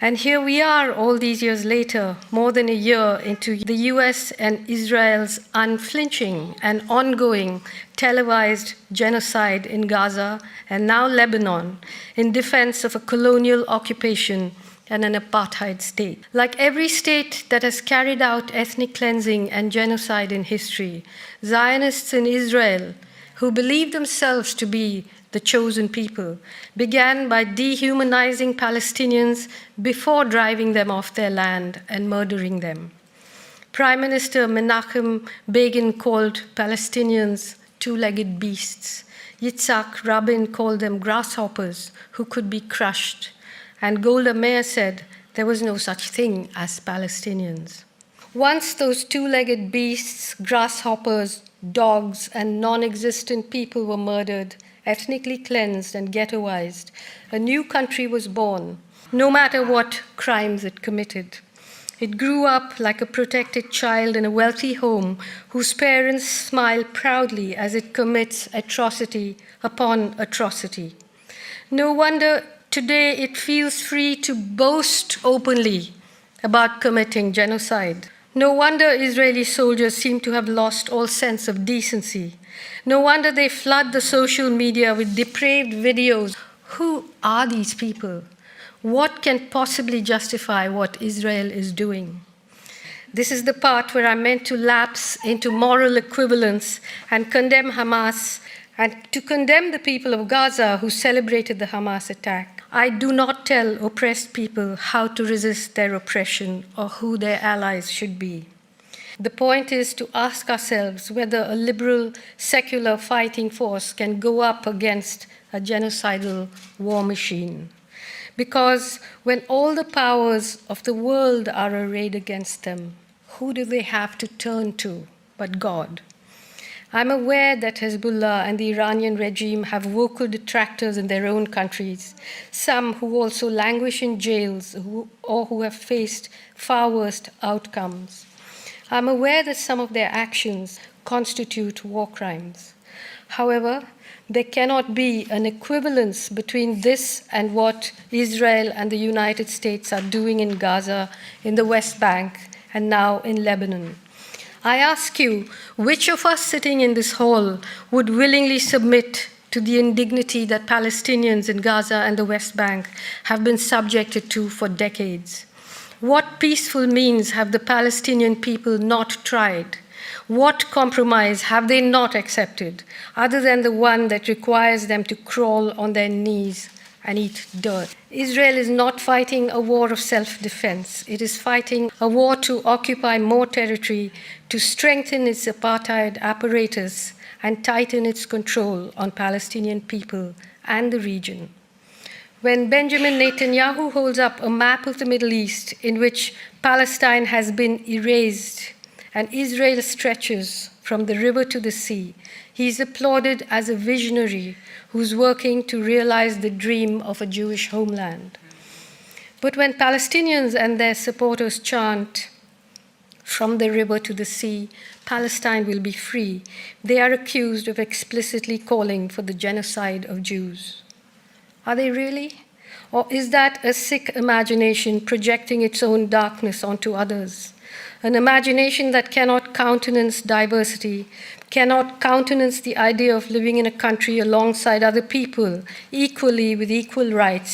And here we are all these years later, more than a year into the US and Israel's unflinching and ongoing televised genocide in Gaza and now Lebanon in defense of a colonial occupation and an apartheid state. Like every state that has carried out ethnic cleansing and genocide in history, Zionists in Israel, who believe themselves to be the chosen people, began by dehumanizing Palestinians before driving them off their land and murdering them. Prime Minister Menachem Begin called Palestinians two-legged beasts. Yitzhak Rabin called them grasshoppers who could be crushed. And Golda Meir said there was no such thing as Palestinians. Once those two-legged beasts, grasshoppers, dogs, and non-existent people were murdered, ethnically cleansed and ghettoized, a new country was born, no matter what crimes it committed. It grew up like a protected child in a wealthy home whose parents smile proudly as it commits atrocity upon atrocity. No wonder today it feels free to boast openly about committing genocide. No wonder Israeli soldiers seem to have lost all sense of decency. No wonder they flood the social media with depraved videos. Who are these people? What can possibly justify what Israel is doing? This is the part where I'm meant to lapse into moral equivalence and condemn Hamas and to condemn the people of Gaza who celebrated the Hamas attack. I do not tell oppressed people how to resist their oppression or who their allies should be. The point is to ask ourselves whether a liberal, secular fighting force can go up against a genocidal war machine. Because when all the powers of the world are arrayed against them, who do they have to turn to but God? I'm aware that Hezbollah and the Iranian regime have vocal detractors in their own countries, some who also languish in jails or who have faced far worse outcomes. I'm aware that some of their actions constitute war crimes. However, there cannot be an equivalence between this and what Israel and the United States are doing in Gaza, in the West Bank, and now in Lebanon. I ask you, which of us sitting in this hall would willingly submit to the indignity that Palestinians in Gaza and the West Bank have been subjected to for decades? What peaceful means have the Palestinian people not tried? What compromise have they not accepted, other than the one that requires them to crawl on their knees and eat dirt? Israel is not fighting a war of self-defense. It is fighting a war to occupy more territory, to strengthen its apartheid apparatus, and tighten its control on Palestinian people and the region. When Benjamin Netanyahu holds up a map of the Middle East in which Palestine has been erased and Israel stretches from the river to the sea, he is applauded as a visionary who's working to realize the dream of a Jewish homeland. But when Palestinians and their supporters chant, "From the river to the sea, Palestine will be free," they are accused of explicitly calling for the genocide of Jews. Are they really? Or is that a sick imagination projecting its own darkness onto others? An imagination that cannot countenance diversity, cannot countenance the idea of living in a country alongside other people, equally with equal rights,